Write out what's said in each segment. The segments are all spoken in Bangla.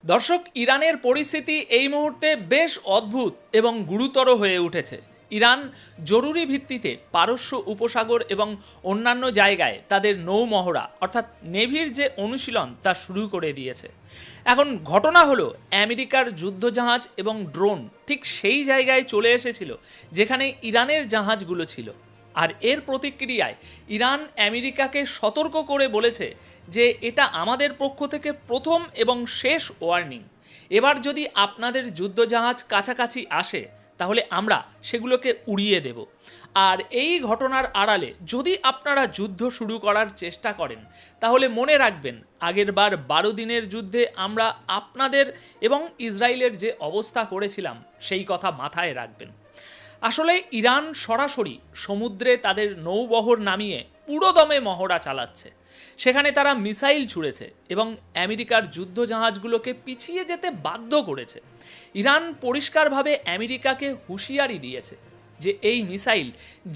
দর্শক, ইরানের পরিস্থিতি এই মুহূর্তে বেশ অদ্ভুত এবং গুরুতর হয়ে উঠেছে। ইরান জরুরি ভিত্তিতে পারস্য উপসাগর এবং অন্যান্য জায়গায় তাদের নৌমহড়া অর্থাৎ নেভির যে অনুশীলন তা শুরু করে দিয়েছে। এখন ঘটনা হলো, আমেরিকার যুদ্ধজাহাজ এবং ড্রোন ঠিক সেই জায়গায় চলে এসেছিল যেখানে ইরানের জাহাজগুলো ছিল। আর এর প্রতিক্রিয়ায় ইরান আমেরিকাকে সতর্ক করে বলেছে যে এটা আমাদের পক্ষ থেকে প্রথম এবং শেষ ওয়ার্নিং। এবার যদি আপনাদের যুদ্ধজাহাজ কাছাকাছি আসে তাহলে আমরা সেগুলোকে উড়িয়ে দেব। আর এই ঘটনার আড়ালে যদি আপনারা যুদ্ধ শুরু করার চেষ্টা করেন তাহলে মনে রাখবেন, আগের বার 12 দিনের যুদ্ধে আমরা আপনাদের এবং ইসরায়েলের যে অবস্থা করেছিলাম সেই কথা মাথায় রাখবেন। আসলে ইরান সরাসরি সমুদ্রে তাদের নৌবহর নামিয়ে পুরোদমে মহড়া চালাচ্ছে। সেখানে তারা মিসাইল ছুঁড়েছে এবং আমেরিকার যুদ্ধজাহাজগুলোকে পিছিয়ে যেতে বাধ্য করেছে। ইরান পরিষ্কারভাবে আমেরিকাকে হুঁশিয়ারি দিয়েছে যে এই মিসাইল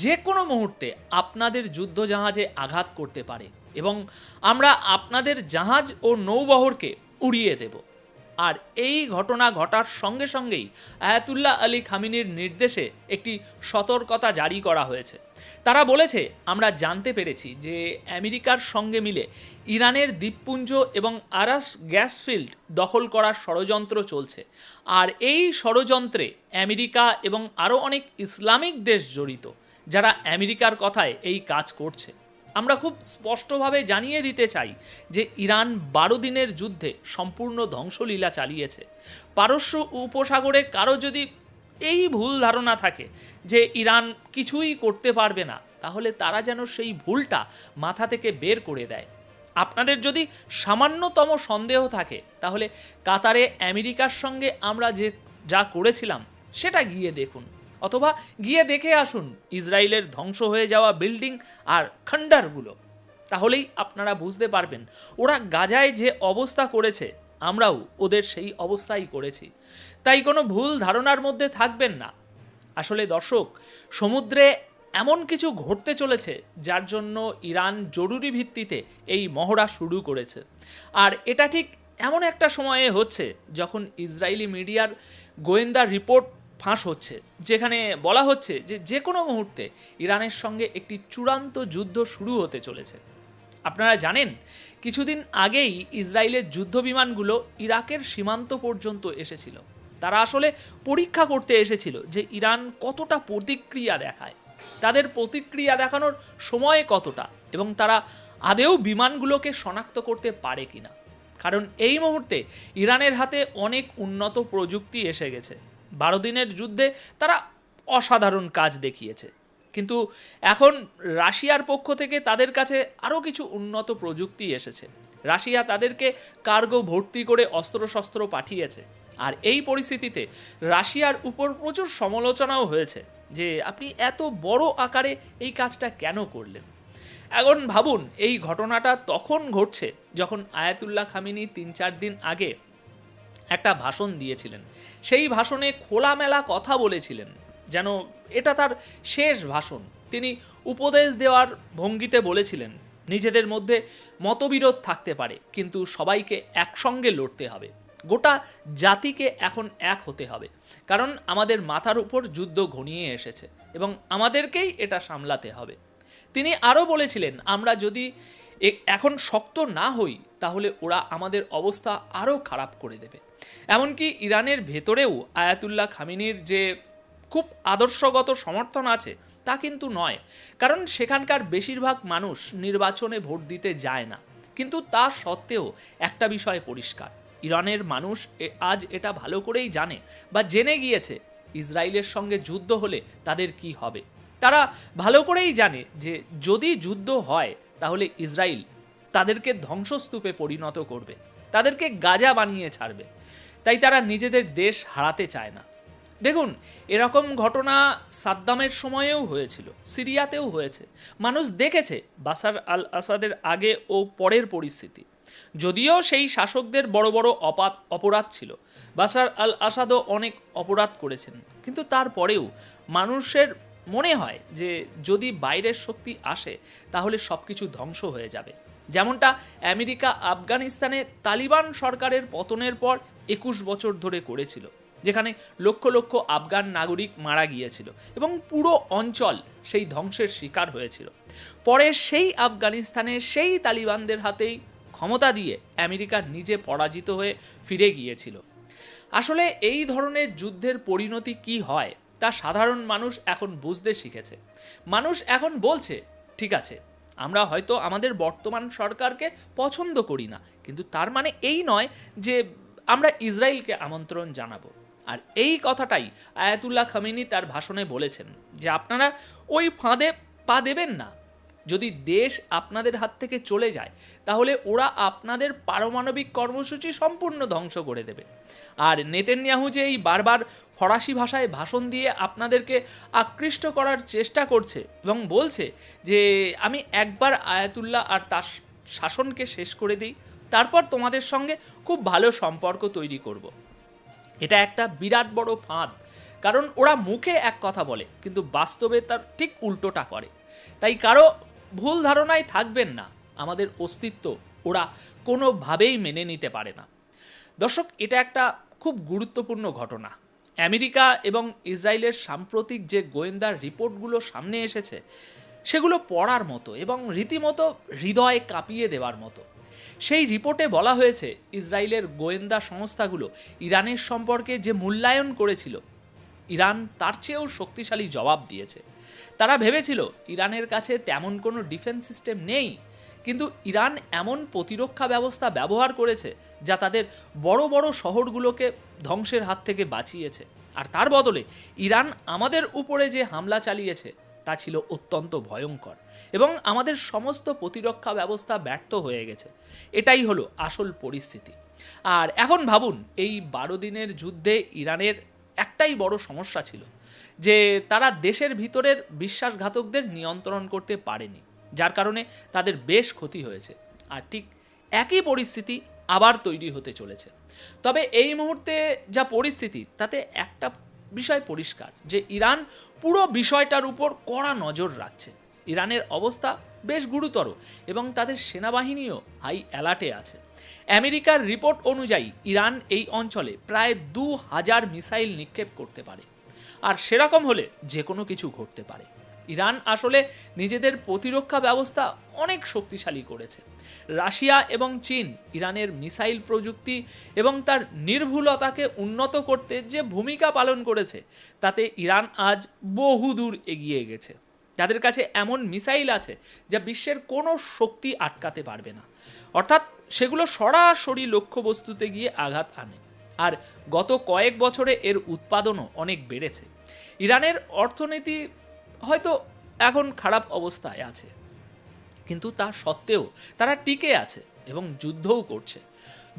যে কোনো মুহূর্তে আপনাদের যুদ্ধজাহাজে আঘাত করতে পারে এবং আমরা আপনাদের জাহাজ ও নৌবহরকে উড়িয়ে দেব। আর এই ঘটনা ঘটার সঙ্গে সঙ্গেই আয়াতুল্লাহ আলী খামিনির নির্দেশে একটি সতর্কতা জারি করা হয়েছে। তারা বলেছে, আমরা জানতে পেরেছি যে আমেরিকার সঙ্গে মিলে ইরানের দ্বীপপুঞ্জ এবং আরাস গ্যাস ফিল্ড দখল করার ষড়যন্ত্র চলছে। আর এই ষড়যন্ত্রে আমেরিকা এবং আরও অনেক ইসলামিক দেশ জড়িত, যারা আমেরিকার কথায় এই কাজ করছে। আমরা খুব স্পষ্টভাবে জানিয়ে দিতে চাই যে ইরান 12 দিনের যুদ্ধে সম্পূর্ণ ধ্বংসলীলা চালিয়েছে। পারস্য উপসাগরে কারো যদি এই ভুল ধারণা থাকে যে ইরান কিছুই করতে পারবে না, তাহলে তারা যেন সেই ভুলটা মাথা থেকে বের করে দেয়। আপনাদের যদি সামান্যতম সন্দেহ থাকে তাহলে কাতারে আমেরিকার সঙ্গে আমরা যা করেছিলাম সেটা গিয়ে দেখুন, অথবা গিয়ে দেখে আসুন ইসরায়েলের ধ্বংস হয়ে যাওয়া বিল্ডিং আর খণ্ডারগুলো। তাহলেই আপনারা বুঝতে পারবেন ওরা গাজায় যে অবস্থা করেছে আমরাও ওদের সেই অবস্থাই করেছি। তাই কোনো ভুল ধারণার মধ্যে থাকবেন না। আসলে দর্শক, সমুদ্রে এমন কিছু ঘটতে চলেছে যার জন্য ইরান জরুরি ভিত্তিতে এই মহড়া শুরু করেছে। আর এটা ঠিক এমন একটা সময়ে হচ্ছে যখন ইসরায়েলি মিডিয়ার গোয়েন্দা রিপোর্ট ফাঁস হচ্ছে, যেখানে বলা হচ্ছে যে যে কোনো মুহূর্তে ইরানের সঙ্গে একটি চূড়ান্ত যুদ্ধ শুরু হতে চলেছে। আপনারা জানেন, কিছুদিন আগেই ইসরায়েলের যুদ্ধ বিমানগুলো ইরাকের সীমান্ত পর্যন্ত এসেছিল। তারা আসলে পরীক্ষা করতে এসেছিল যে ইরান কতটা প্রতিক্রিয়া দেখায়, তাদের প্রতিক্রিয়া দেখানোর সময় কতটা, এবং তারা আদেও বিমানগুলোকে শনাক্ত করতে পারে কিনা। কারণ এই মুহূর্তে ইরানের হাতে অনেক উন্নত প্রযুক্তি এসে গেছে। 12 দিনের যুদ্ধে তারা অসাধারণ কাজ দেখিয়েছে, কিন্তু এখন রাশিয়ার পক্ষ থেকে তাদের কাছে আরও কিছু উন্নত প্রযুক্তি এসেছে। রাশিয়া তাদেরকে কার্গো ভর্তি করে অস্ত্রশস্ত্র পাঠিয়েছে। আর এই পরিস্থিতিতে রাশিয়ার উপর প্রচুর সমালোচনাও হয়েছে যে আপনি এত বড় আকারে এই কাজটা কেন করলেন। এখন ভাবুন, এই ঘটনাটা তখন ঘটছে যখন আয়াতুল্লাহ খামিনি 3-4 দিন আগে একটা ভাষণ দিয়েছিলেন। সেই ভাষণে খোলামেলা কথা বলেছিলেন, যেন এটা তার শেষ ভাষণ। তিনি উপদেশ দেওয়ার ভঙ্গিতে বলেছিলেন, নিজেদের মধ্যে মতবিরোধ থাকতে পারে কিন্তু সবাইকে একসঙ্গে লড়তে হবে। গোটা জাতিকে এখন এক হতে হবে, কারণ আমাদের মাথার উপর যুদ্ধ ঘনিয়ে এসেছে এবং আমাদেরকেই এটা সামলাতে হবে। তিনি আরও বলেছিলেন, আমরা যদি এখন শক্ত না হই তাহলে ওরা আমাদের অবস্থা আরও খারাপ করে দেবে। এমনকি ইরানের ভেতরেও আয়াতুল্লাহ খামিনির যে খুব আদর্শগত সমর্থন আছে তা কিন্তু নয়, কারণ সেখানকার বেশিরভাগ মানুষ নির্বাচনে ভোট দিতে যায় না। কিন্তু তা সত্ত্বেও একটা বিষয় পরিষ্কার, ইরানের মানুষ আজ এটা ভালো করেই জানে বা জেনে গিয়েছে ইসরায়েলের সঙ্গে যুদ্ধ হলে তাদের কি হবে। তারা ভালো করেই জানে যে যদি যুদ্ধ হয় তাহলে ইসরায়েল তাদেরকে ধ্বংসস্তূপে পরিণত করবে, তাদেরকে গাজা বানিয়ে ছাড়বে। তাই তারা নিজেদের দেশ হারাতে চায় না। দেখুন, এরকম ঘটনা সাদ্দামের সময়েও হয়েছিল, সিরিয়াতেও হয়েছে। মানুষ দেখেছে বাশার আল আসাদের আগে ও পরের পরিস্থিতি। যদিও সেই শাসকদের বড় বড় অপরাধ ছিল, বাশার আল আসাদও অনেক অপরাধ করেছেন, কিন্তু তারপরেও মানুষের মনে হয় যে যদি বাইরের শক্তি আসে তাহলে সব কিছু ধ্বংস হয়ে যাবে। যেমনটা আমেরিকা আফগানিস্তানে তালিবান সরকারের পতনের পর 21 বছর ধরে করেছিল, যেখানে লক্ষ লক্ষ আফগান নাগরিক মারা গিয়েছিল এবং পুরো অঞ্চল সেই ধ্বংসের শিকার হয়েছিল। পরে সেই আফগানিস্তানে সেই তালিবানদের হাতেই ক্ষমতা দিয়ে আমেরিকা নিজে পরাজিত হয়ে ফিরে গিয়েছিল। আসলে এই ধরনের যুদ্ধের পরিণতি কি হয় তা সাধারণ মানুষ এখন বুঝতে শিখেছে। মানুষ এখন বলছে, ঠিক আছে, আমরা হয়তো আমাদের বর্তমান সরকারকে পছন্দ করি না, কিন্তু তার মানে এই নয় যে আমরা ইসরায়েলকে আমন্ত্রণ জানাবো। আর এই কথাটাই আয়াতুল্লাহ খামেনি তার ভাষণে বলেছেন, যে আপনারা ওই ফাঁদে পা দেবেন না। যদি দেশ আপনাদের হাত থেকে চলে যায় তাহলে ওরা আপনাদের পারমাণবিক কর্মসূচি সম্পূর্ণ ধ্বংস করে দেবে। আর নেতানিয়াহু যে এই বারবার ফরাসি ভাষায় ভাষণ দিয়ে আপনাদেরকে আকৃষ্ট করার চেষ্টা করছে এবং বলছে যে আমি একবার আয়াতুল্লাহ আর তার শাসনকে শেষ করে দিই, তারপর তোমাদের সঙ্গে খুব ভালো সম্পর্ক তৈরি করব, এটা একটা বিরাট বড় ফাঁদ। কারণ ওরা মুখে এক কথা বলে কিন্তু বাস্তবে তার ঠিক উল্টোটা করে। তাই কারো ভুল ধারণায় থাকবেন না, আমাদের অস্তিত্ব ওরা কোনোভাবেই মেনে নিতে পারে না। দর্শক, এটা একটা খুব গুরুত্বপূর্ণ ঘটনা। আমেরিকা এবং ইসরায়েলের সাম্প্রতিক যে গোয়েন্দার রিপোর্টগুলো সামনে এসেছে সেগুলো পড়ার মতো এবং রীতিমতো হৃদয় কাঁপিয়ে দেওয়ার মতো। সেই রিপোর্টে বলা হয়েছে, ইসরায়েলের গোয়েন্দা সংস্থাগুলো ইরানের সম্পর্কে যে মূল্যায়ন করেছিল, ইরান তার চেয়েও শক্তিশালী জবাব দিয়েছে। তারা ভেবেছিল ইরানের কাছে তেমন কোনো ডিফেন্স সিস্টেম নেই, কিন্তু ইরান এমন প্রতিরক্ষা ব্যবস্থা ব্যবহার করেছে যা তাদের বড় বড় শহরগুলোকে ধ্বংসের হাত থেকে বাঁচিয়েছে। আর তার বদলে ইরান আমাদের উপরে যে হামলা চালিয়েছে তা ছিল অত্যন্ত ভয়ঙ্কর এবং আমাদের সমস্ত প্রতিরক্ষা ব্যবস্থা ব্যর্থ হয়ে গেছে। এটাই হলো আসল পরিস্থিতি। আর এখন ভাবুন, এই 12 দিনের যুদ্ধে ইরানের একটাই বড় সমস্যা ছিল যে তারা দেশের ভিতরের বিশ্বাসঘাতকদের নিয়ন্ত্রণ করতে পারেনি, যার কারণে তাদের বেশ ক্ষতি হয়েছে। আর ঠিক একই পরিস্থিতি আবার তৈরি হতে চলেছে। তবে এই মুহূর্তে যা পরিস্থিতি তাতে একটা বিষয় পরিষ্কার, যে ইরান পুরো বিষয়টার উপর কড়া নজর রাখছে। ইরানের অবস্থা বেশ গুরুতর এবং তাদের সেনাবাহিনীও হাই অ্যালার্টে আছে। আমেরিকার রিপোর্ট অনুযায়ী ইরান এই অঞ্চলে প্রায় 2000 মিসাইল নিক্ষেপ করতে পারে, আর সেরকম হলে যে কোনো কিছু ঘটতে পারে। ইরান আসলে নিজেদের প্রতিরক্ষা ব্যবস্থা অনেক শক্তিশালী করেছে। রাশিয়া এবং চীন ইরানের মিসাইল প্রযুক্তি এবং তার নির্ভুলতাকে উন্নত করতে যে ভূমিকা পালন করেছে তাতে ইরান আজ বহুদূর এগিয়ে গেছে। তাদের কাছে এমন মিসাইল আছে যা বিশ্বের কোনো শক্তি আটকাতে পারবে না, অর্থাৎ সেগুলো সরাসরি লক্ষ্যবস্তুতে গিয়ে আঘাত আনে। আর গত কয়েক বছরে এর উৎপাদনও অনেক বেড়েছে। ইরানের অর্থনীতি হয়তো এখন খারাপ অবস্থায় আছে, কিন্তু তা সত্ত্বেও তারা টিকে আছে এবং যুদ্ধও করছে।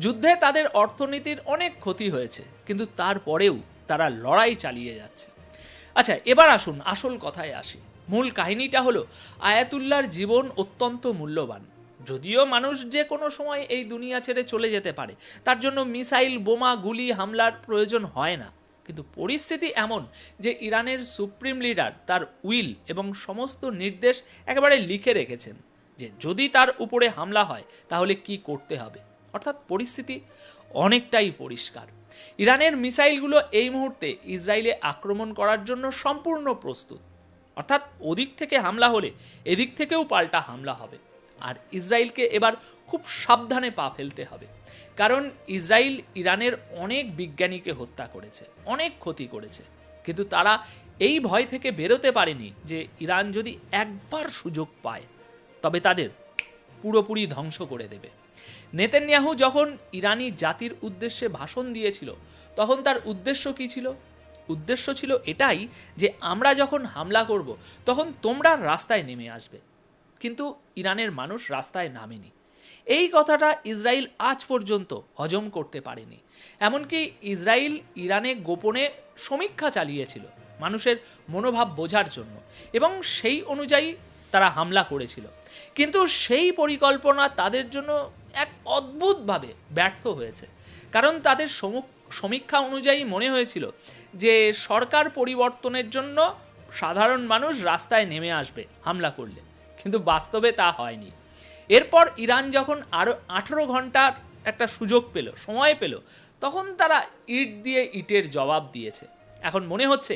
যুদ্ধে তাদের অর্থনীতির অনেক ক্ষতি হয়েছে, কিন্তু তারপরেও তারা লড়াই চালিয়ে যাচ্ছে। আচ্ছা, এবার আসুন আসল কথায় আসি। মূল কাহিনীটা হলো, আয়াতুল্লাহর জীবন অত্যন্ত মূল্যবান। যদিও মানুষ যে কোনো সময় এই দুনিয়া ছেড়ে চলে যেতে পারে, তার জন্য মিসাইল, বোমা, গুলি, হামলার প্রয়োজন হয় না। কিন্তু পরিস্থিতি এমন যে ইরানের সুপ্রিম লিডার তার উইল এবং সমস্ত নির্দেশ একেবারে লিখে রেখেছেন যে যদি তার উপরে হামলা হয় তাহলে কি করতে হবে। অর্থাৎ পরিস্থিতি অনেকটাই পরিষ্কার। ইরানের মিসাইলগুলো এই মুহূর্তে ইসরায়েলে আক্রমণ করার জন্য সম্পূর্ণ প্রস্তুত। অর্থাৎ ওদিক থেকে হামলা হলে এদিক থেকেও পাল্টা হামলা হবে। আর ইসরায়েলকে এবার খুব সাবধানে পা ফেলতে হবে, কারণ ইসরায়েল ইরানের অনেক বিজ্ঞানীকে হত্যা করেছে, অনেক ক্ষতি করেছে, কিন্তু তারা এই ভয় থেকে বেরোতে পারেনি যে ইরান যদি একবার সুযোগ পায় তবে তাদের পুরোপুরি ধ্বংস করে দেবে। নেতানিয়াহু যখন ইরানি জাতির উদ্দেশ্যে ভাষণ দিয়েছিল তখন তার উদ্দেশ্য কী ছিল? উদ্দেশ্য ছিল এটাই যে আমরা যখন হামলা করব তখন তোমরা রাস্তায় নেমে আসবে। কিন্তু ইরানের মানুষ রাস্তায় নামেনি। এই কথাটা ইসরায়েল আজ পর্যন্ত হজম করতে পারেনি। এমনকি ইসরায়েল ইরানে গোপনে সমীক্ষা চালিয়েছিল মানুষের মনোভাব বোঝার জন্য, এবং সেই অনুযায়ী তারা হামলা করেছিল। কিন্তু সেই পরিকল্পনা তাদের জন্য এক অদ্ভুতভাবে ব্যর্থ হয়েছে, কারণ তাদের সমীক্ষা অনুযায়ী মনে হয়েছিল যে সরকার পরিবর্তনের জন্য সাধারণ মানুষ রাস্তায় নেমে আসবে হামলা করলে, কিন্তু বাস্তবে তা হয়নি। এরপর ইরান যখন আরও 18 ঘন্টার একটা সুযোগ পেল, সময় পেল, তখন তারা ইট দিয়ে ইটের জবাব দিয়েছে। এখন মনে হচ্ছে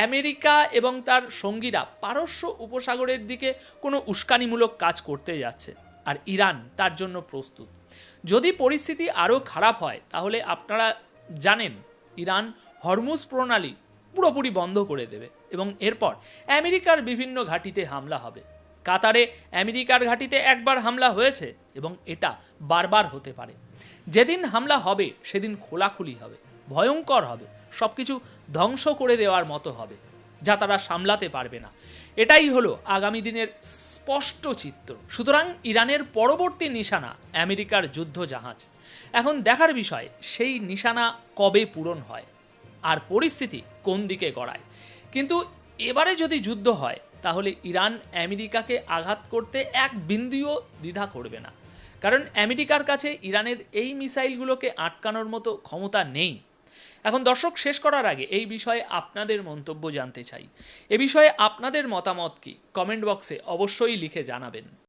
আমেরিকা এবং তার সঙ্গীরা পারস্য উপসাগরের দিকে কোনো উস্কানিমূলক কাজ করতে যাচ্ছে, আর ইরান তার জন্য প্রস্তুত। যদি পরিস্থিতি আরও খারাপ হয় তাহলে আপনারা জানেন ইরান হরমুজ প্রণালী পুরোপুরি বন্ধ করে দেবে এবং এরপর আমেরিকার বিভিন্ন ঘাঁটিতে হামলা হবে। কাতারে আমেরিকার ঘাঁটিতে একবার হামলা হয়েছে এবং এটা বারবার হতে পারে। যেদিন হামলা হবে সেদিন খোলাখুলি হবে, ভয়ঙ্কর হবে, সব কিছু ধ্বংস করে দেওয়ার মতো হবে, যা তারা সামলাতে পারবে না। এটাই হলো আগামী দিনের স্পষ্ট চিত্র। সুতরাং ইরানের পরবর্তী নিশানা আমেরিকার যুদ্ধ জাহাজ। এখন দেখার বিষয় সেই নিশানা কবে পূরণ হয় আর পরিস্থিতি কোন দিকে গড়ায়। কিন্তু এবারে যদি যুদ্ধ হয় তাহলে ইরান আমেরিকাকে আঘাত করতে এক বিন্দুও দ্বিধা করবে না, কারণ আমেরিকার কাছে ইরানের এই মিসাইলগুলোকে আটকানোর মতো ক্ষমতা নেই। এখন দর্শক, শেষ করার আগে এই বিষয়ে আপনাদের মন্তব্য জানতে চাই। এ বিষয়ে আপনাদের মতামত কি কমেন্ট বক্সে অবশ্যই লিখে জানাবেন।